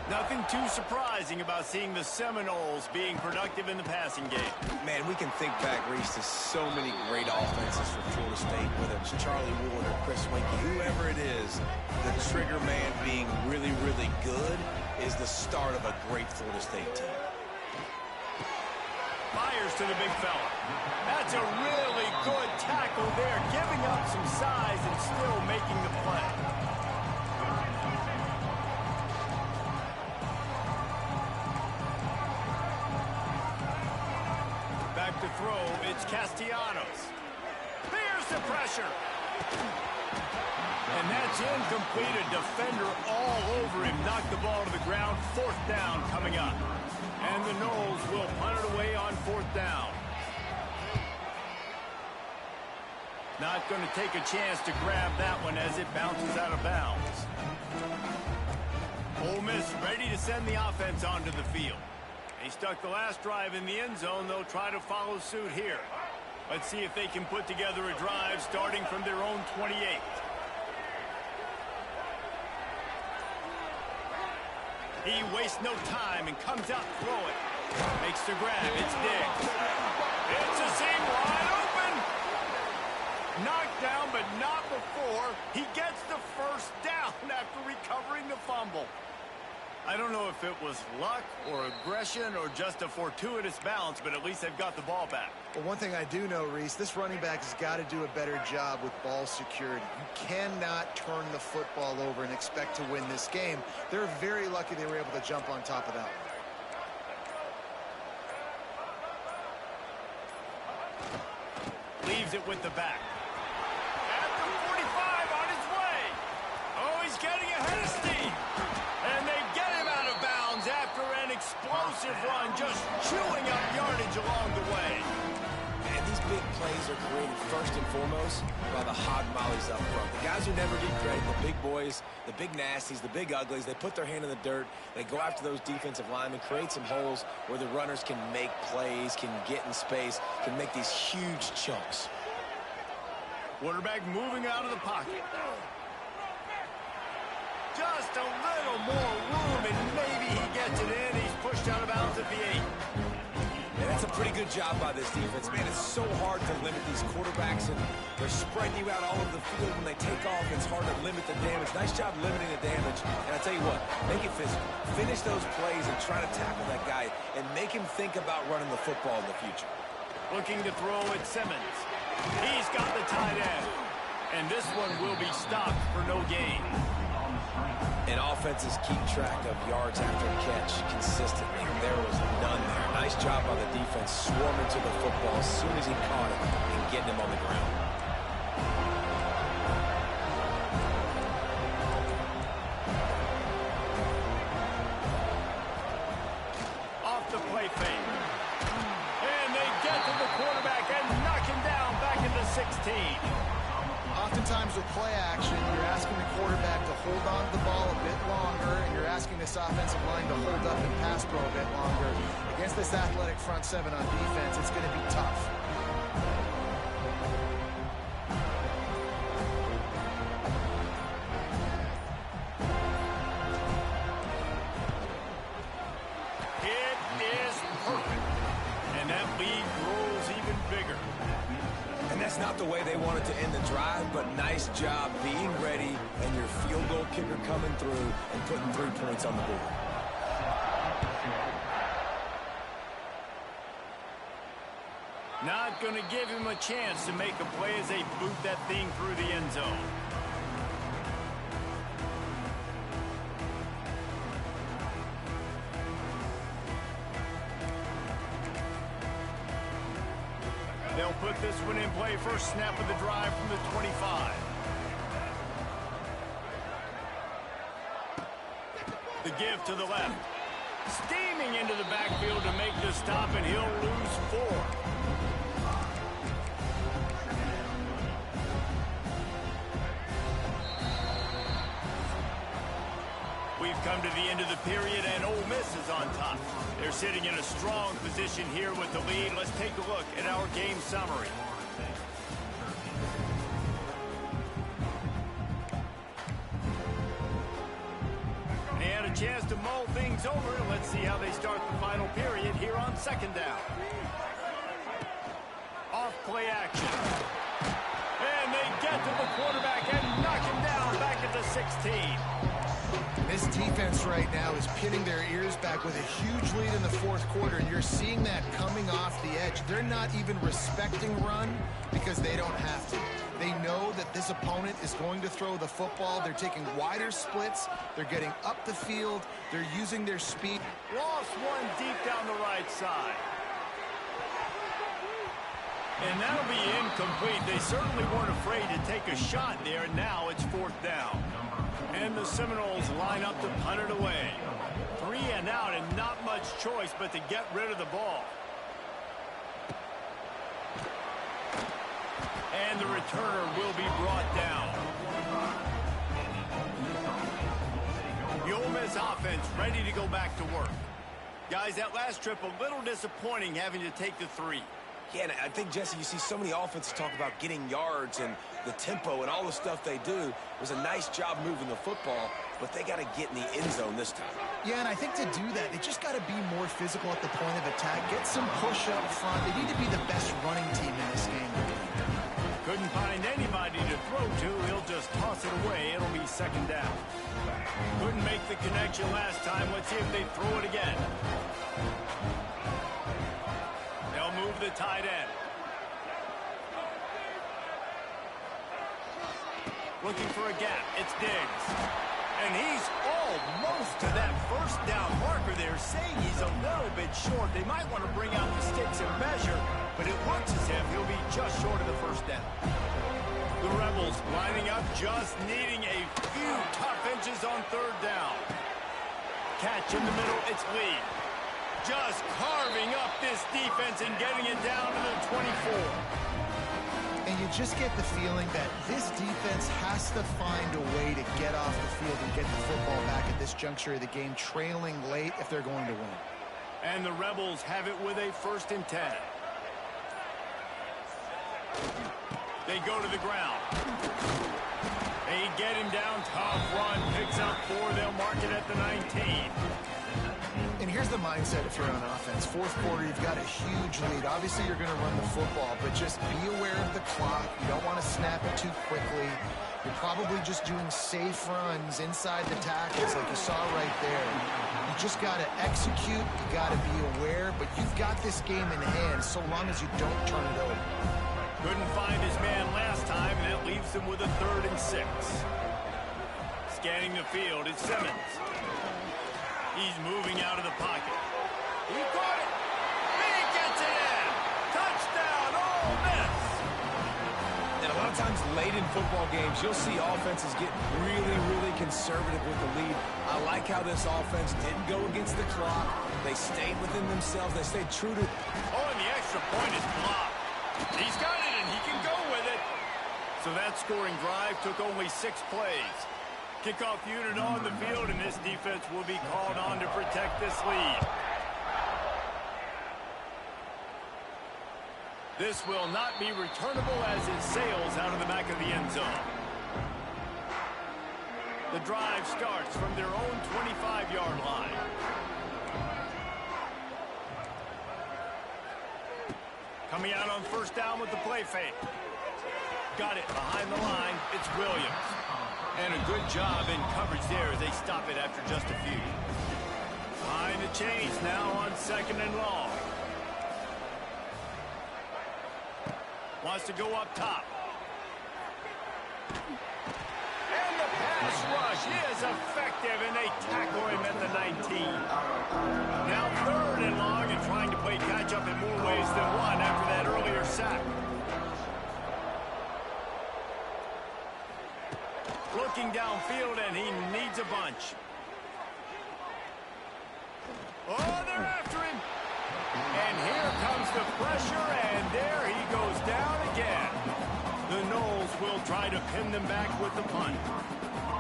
Speaker 1: Nothing too surprising about seeing the Seminoles being productive in the passing game.
Speaker 2: Man, we can think back, Reese, to so many great offenses for Florida State, whether it's Charlie Ward or Chris Winkie, whoever it is, the trigger man being really, really good is the start of a great Florida State team.
Speaker 1: Fires to the big fella. That's a really good tackle there, giving up some size and still making the play. Back to throw, it's Castellanos. There's the pressure. And that's incomplete. A defender all over him. Knocked the ball to the ground. 4th down coming up. And the Noles will punt it away on 4th down. Not going to take a chance to grab that one as it bounces out of bounds. Ole Miss ready to send the offense onto the field. They stuck the last drive in the end zone. They'll try to follow suit here. Let's see if they can put together a drive starting from their own 28. He wastes no time and comes out to throw it. Makes the grab. It's Diggs. It's a seam wide open. Knocked down, but not before. He gets the first down after recovering the fumble. I don't know if it was luck or aggression or just a fortuitous bounce, but at least they've got the ball back.
Speaker 3: Well, one thing I do know, Reese, this running back has got to do a better job with ball security. You cannot turn the football over and expect to win this game. They're very lucky they were able to jump on top of that
Speaker 1: one. Leaves it with the back. At the 45 on his way. Oh, he's getting ahead of steam. And they get him out of bounds after an explosive run, just chewing up yardage along the way.
Speaker 2: And these big plays are created first and foremost by the hog mollies up front. The guys who never get credit, the big boys, the big nasties, the big uglies, they put their hand in the dirt, they go after those defensive linemen, create some holes where the runners can make plays, can get in space, can make these huge chunks.
Speaker 1: Quarterback moving out of the pocket. Just a little more room, and maybe he gets it in. He's pushed out of bounds at the 8.
Speaker 2: And that's a pretty good job by this defense. Man, it's so hard to limit these quarterbacks, and they're spreading you out all over the field. When they take off, it's hard to limit the damage. Nice job limiting the damage. And I tell you what, make it physical. Finish those plays and try to tackle that guy and make him think about running the football in the future.
Speaker 1: Looking to throw at Simmons. He's got the tight end. And this one will be stopped for no gain.
Speaker 2: And offenses keep track of yards after catch consistently. There was none there. Nice job by the defense swarming to the football as soon as he caught it and getting him on the ground.
Speaker 1: Off the play fake. And they get to the quarterback and knock him down back into 16.
Speaker 3: Oftentimes with play action, you're asking the quarterback to hold on to the ball a bit longer, and you're asking this offensive line to hold up and pass pro a bit longer. Against this athletic front seven on defense, it's going to be tough.
Speaker 1: It is perfect. And that lead grows even bigger.
Speaker 2: And that's not the way they wanted to end the drive, but nice job being ready and your field goal kicker coming through and putting 3 points on the board.
Speaker 1: Not going to give him a chance to make a play as they boot that thing through the end zone. They'll put this one in play first snap of the drive from the 25. The give to the left. Steaming into the backfield to make the stop, and he'll lose 4. We've come to the end of the period, and Ole Miss is on top. They're sitting in a strong position here with the lead. Let's take a look at our game summary. They had a chance to mull things over. Let's see how they start the final period here on second down. Off play action. And they get to the quarterback and knock him down back at the 16.
Speaker 3: This defense right now is pinning their ears back with a huge lead in the fourth quarter, and you're seeing that coming off the edge. They're not even respecting run because they don't have to. They know that this opponent is going to throw the football. They're taking wider splits. They're getting up the field. They're using their speed.
Speaker 1: Lost one deep down the right side. And that'll be incomplete. They certainly weren't afraid to take a shot there. Now it's 4th down. And the Seminoles line up to punt it away. 3 and out, and not much choice but to get rid of the ball. And the returner will be brought down. The Ole Miss offense ready to go back to work. Guys, that last trip a little disappointing having to take the 3.
Speaker 2: Yeah, and I think, Jesse, you see so many offenses talk about getting yards and the tempo and all the stuff they do. It was a nice job moving the football, but they got to get in the end zone this time.
Speaker 3: Yeah, and I think to do that, they just got to be more physical at the point of attack, get some push up front. They need to be the best running team in this game.
Speaker 1: Couldn't find anybody to throw to. He'll just toss it away. It'll be second down. Couldn't make the connection last time. Let's see if they throw it again. They'll move the tight end. Looking for a gap. It's Diggs. And he's almost to that first down marker there, saying he's a little bit short. They might want to bring out the sticks and measure, but it looks as if he'll be just short of the first down. The Rebels lining up, just needing a few tough inches on third down. Catch in the middle, it's Lee. Just carving up this defense and getting it down to the 24.
Speaker 3: And you just get the feeling that this defense has to find a way to get off the field and get the football back at this juncture of the game, trailing late if they're going to win.
Speaker 1: And the Rebels have it with a 1st and 10. They go to the ground. They get him down, tough run, picks up 4, they'll mark it at the 19.
Speaker 3: And here's the mindset if you're on offense. 4th quarter, you've got a huge lead. Obviously, you're going to run the football, but just be aware of the clock. You don't want to snap it too quickly. You're probably just doing safe runs inside the tackles like you saw right there. You just got to execute. You got to be aware, but you've got this game in hand so long as you don't turn it over.
Speaker 1: Couldn't find his man last time, and that leaves him with a 3rd and 6. Scanning the field, it's Simmons. He's moving out of the pocket. He caught it. He gets it in. Touchdown, Ole Miss.
Speaker 2: And a lot of times late in football games, you'll see offenses get really, really conservative with the lead. I like how this offense didn't go against the clock. They stayed within themselves. They stayed true to...
Speaker 1: Oh, and the extra point is blocked. He's got it, and he can go with it. So that scoring drive took only 6 plays. Kickoff unit on the field, and this defense will be called on to protect this lead. This will not be returnable as it sails out of the back of the end zone. The drive starts from their own 25-yard line. Coming out on 1st down with the play fake. Got it behind the line. It's Williams. And a good job in coverage there as they stop it after just a few. Behind the chains now on 2nd and long. Wants to go up top. And the pass rush is effective, and they tackle him at the 19. Now 3rd and long, and trying to play catch-up in more ways than one after that earlier sack. Looking downfield, and he needs a bunch. Oh, they're after him. And here comes the pressure, and there he goes down again. The Noles will try to pin them back with the punt.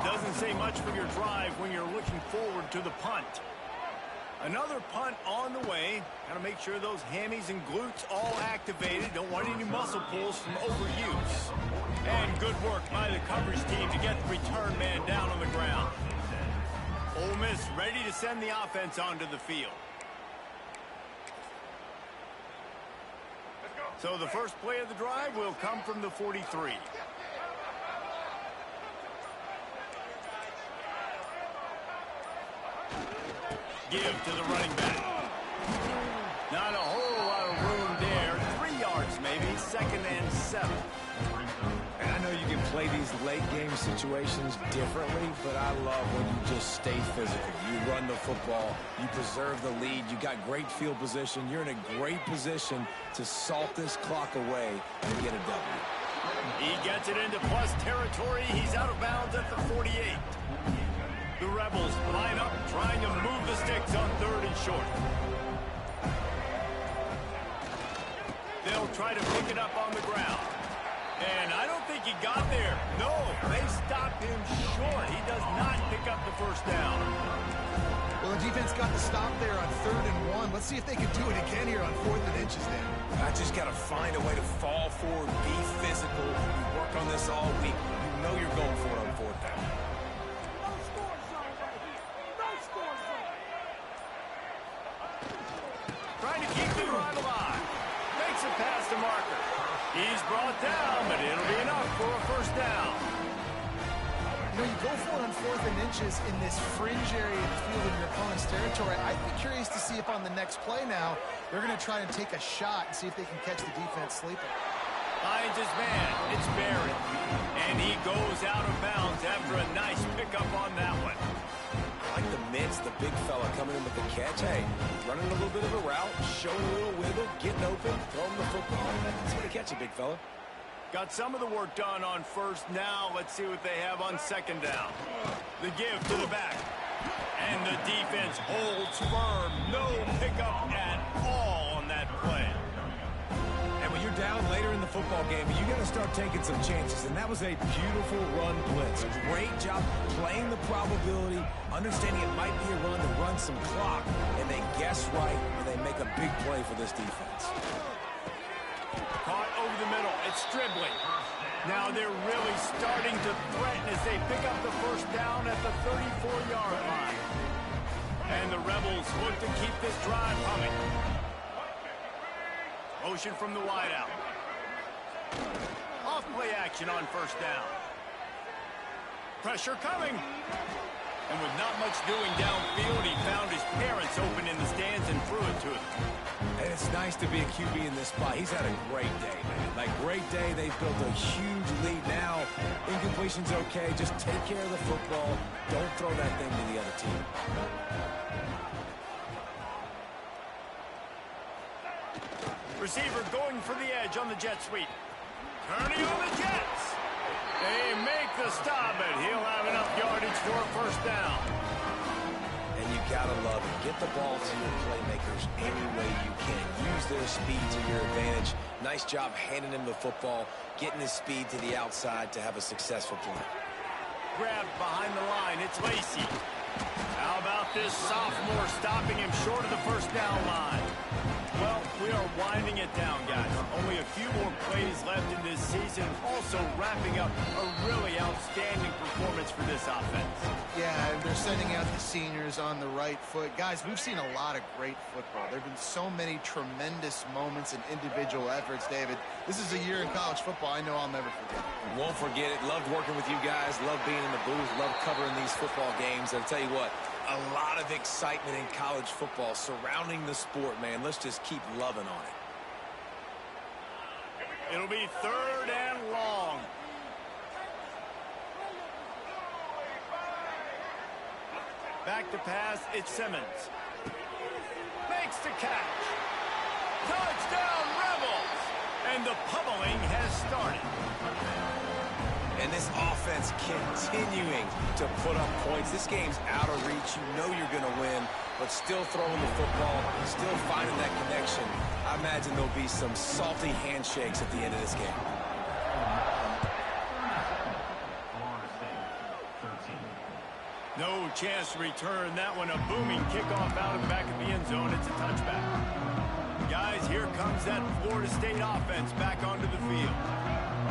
Speaker 1: Doesn't say much for your drive when you're looking forward to the punt. Another punt on the way. Got to make sure those hammies and glutes all activated. Don't want any muscle pulls from overuse. And good work by the coverage team to get the return man down on the ground. Ole Miss ready to send the offense onto the field. So the first play of the drive will come from the 43. Give to the running back. Not a whole lot of room there. 3 yards maybe. 2nd and 7.
Speaker 2: And I know you can play these late game situations differently, but I love when you just stay physical. You run the football, you preserve the lead, you got great field position, you're in a great position to salt this clock away and get a W.
Speaker 1: He gets it into plus territory. He's out of bounds at the 48. The Rebels line up, trying to move the sticks on 3rd and short. They'll try to pick it up on the ground. And I don't think he got there. No, they stopped him short. He does not pick up the 1st down.
Speaker 3: Well, the defense got the stop there on 3rd and 1. Let's see if they can do it again here on 4th and inches, Dan.
Speaker 2: I just got to find a way to fall forward, be physical. We work on this all week. You know you're going for it on 4th down.
Speaker 4: No score zone right here. No score zone.
Speaker 1: Trying to keep the drive alive. Makes a pass to Marker. He's brought down, but it'll be enough for a first down.
Speaker 3: You know, you go for it on 4th and inches in this fringe area of the field in your opponent's territory. I'd be curious to see if on the next play now, they're going to try and take a shot and see if they can catch the defense sleeping.
Speaker 1: Finds his man. It's Barry. And he goes out of bounds after a nice pickup on that one.
Speaker 2: I like the mitts, the big fella coming in with the catch. Hey, running a little bit of a route, showing a little wiggle, getting open, throwing the football. That's going to catch a big fella.
Speaker 1: Got some of the work done on first. Now let's see what they have on second down. The give to the back. And the defense holds firm. No pickup at all on that play.
Speaker 2: And when you're down later in the football game, you got to start taking some chances. And that was a beautiful run blitz. Great job playing the probability, understanding it might be a run to run some clock. And they guess right, and they make a big play for this defense.
Speaker 1: Caught over the middle. It's dribbling. Now they're really starting to threaten as they pick up the first down at the 34-yard line. And the Rebels look to keep this drive humming. Motion from the wideout. Off play action on first down. Pressure coming. And with not much doing downfield, he found his parents open in the stands and threw it to him.
Speaker 2: And it's nice to be a QB in this spot. He's had a great day, man. Like, great day. They've built a huge lead now. Incompletion's okay. Just take care of the football. Don't throw that thing to the other team.
Speaker 1: Receiver going for the edge on the jet sweep. Turning on the Jets. They make the stop, but he'll have enough yardage for a first down.
Speaker 2: And you gotta love it. Get the ball to your playmakers any way you can. Use their speed to your advantage. Nice job handing him the football, getting his speed to the outside to have a successful play.
Speaker 1: Grabbed behind the line. It's Lacey. How about this sophomore stopping him short of the first down line? Well, we are winding it down, guys. Only a few more plays left in this season. Also wrapping up a really outstanding performance for this offense.
Speaker 3: Yeah, they're sending out the seniors on the right foot. Guys, we've seen a lot of great football. There have been so many tremendous moments and individual efforts, David. This is a year in college football I know I'll never forget.
Speaker 2: Won't forget it. Loved working with you guys. Loved being in the booth. Loved covering these football games. I'll tell you what, a lot of excitement in college football surrounding the sport, man. Let's just keep loving on it.
Speaker 1: It'll be 3rd and long. Back to pass, it's Simmons. Makes the catch. Touchdown, Rebels! And the pummeling has started.
Speaker 2: And this offense continuing to put up points. This game's out of reach. You know you're going to win, but still throwing the football, still finding that connection. I imagine there'll be some salty handshakes at the end of this game.
Speaker 1: No chance to return that one. A booming kickoff out of the back of the end zone. It's a touchback. Guys, here comes that Florida State offense back onto the field.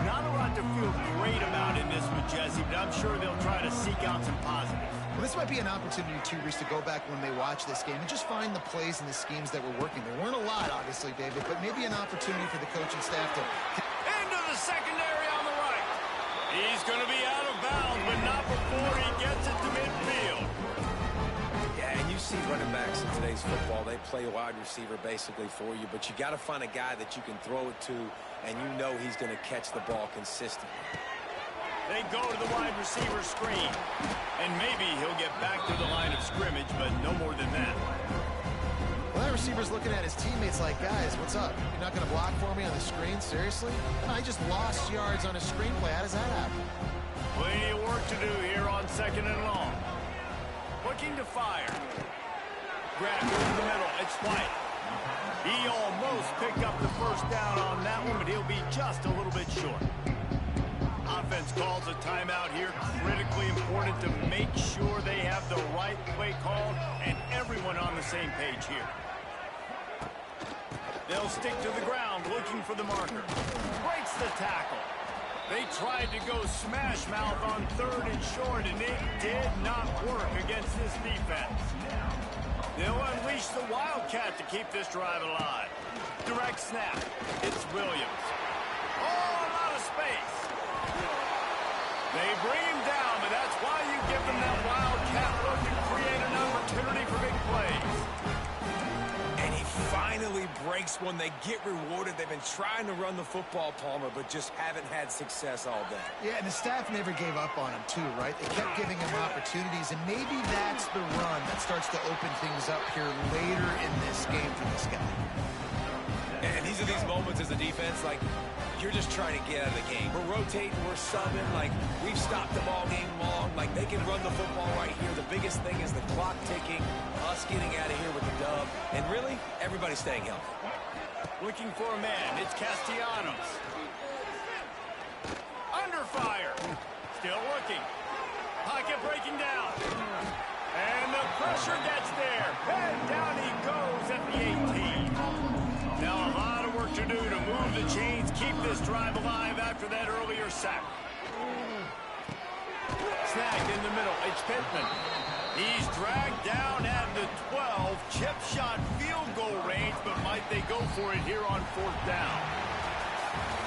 Speaker 1: Not a lot to feel great about in this one, Jesse, but I'm sure they'll try to seek out some positives.
Speaker 3: Well, this might be an opportunity, too, Reese, to go back when they watch this game and just find the plays and the schemes that were working. There weren't a lot, obviously, David, but maybe an opportunity for the coaching staff to...
Speaker 1: Into the secondary on the right. He's going to be out of bounds, but not before he gets it to midfield.
Speaker 2: Yeah, and you see running backs in today's football, they play wide receiver basically for you, but you got to find a guy that you can throw it to, and you know he's going to catch the ball consistently.
Speaker 1: They go to the wide receiver screen, and maybe he'll get back to the line of scrimmage, but no more than that.
Speaker 3: Well, that receiver's looking at his teammates like, guys, what's up? You're not going to block for me on the screen? Seriously? I just lost yards on a screenplay. How does that happen?
Speaker 1: Plenty of work to do here on 2nd and long. Looking to fire. Grabbed over the middle. It's White. He almost picked up the first down on that one, but he'll be just a little bit short. Offense calls a timeout here. Critically important to make sure they have the right play called and everyone on the same page here. They'll stick to the ground looking for the marker. Breaks the tackle. They tried to go smash mouth on 3rd and short, and it did not work against this defense. They'll unleash the Wildcat to keep this drive alive. Direct snap. It's Williams. Oh, a lot of space. They bring him down, but that's why you give them that Wildcat look to create an opportunity for big plays.
Speaker 2: And he finally breaks one. They get rewarded. They've been trying to run the football, Palmer, but just haven't had success all day.
Speaker 3: Yeah, and the staff never gave up on him, too, right? They kept giving him opportunities, and maybe that's the run that starts to open things up here later in this game for this guy.
Speaker 2: And these are these moments as a defense, like, you're just trying to get out of the game. We're rotating, we're subbing, like, we've stopped them all game long. Like, they can run the football right here. The biggest thing is the clock ticking, us getting out of here with the dub, and really, everybody staying healthy.
Speaker 1: Looking for a man. It's Castellanos. Under fire. Still looking. Pocket breaking down. And the pressure gets there. And down he goes at the 18. Now a lot of work to do to move the chains, keep this drive alive after that earlier sack. Snagged in the middle. It's Pittman. He's dragged down at the 12. Chip shot field goal range, but might they go for it here on 4th down?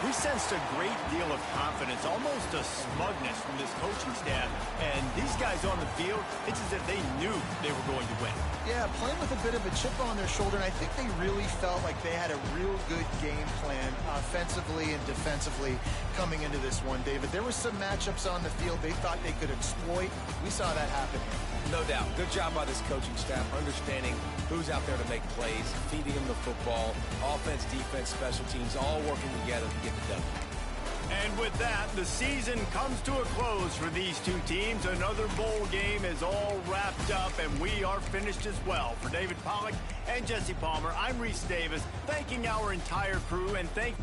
Speaker 1: We sensed a great deal of confidence, almost a smugness from this coaching staff. And these guys on the field, it's as if they knew they were going to win.
Speaker 3: Yeah, playing with a bit of a chip on their shoulder, and I think they really felt like they had a real good game plan offensively and defensively coming into this one, David. There were some matchups on the field they thought they could exploit. We saw that happen.
Speaker 2: No doubt. Good job by this coaching staff, understanding who's out there to make plays, feeding them the football, offense, defense, special teams, all working together to get the W.
Speaker 1: And with that, the season comes to a close for these two teams. Another bowl game is all wrapped up, and we are finished as well. For David Pollack and Jesse Palmer, I'm Reese Davis, thanking our entire crew and thank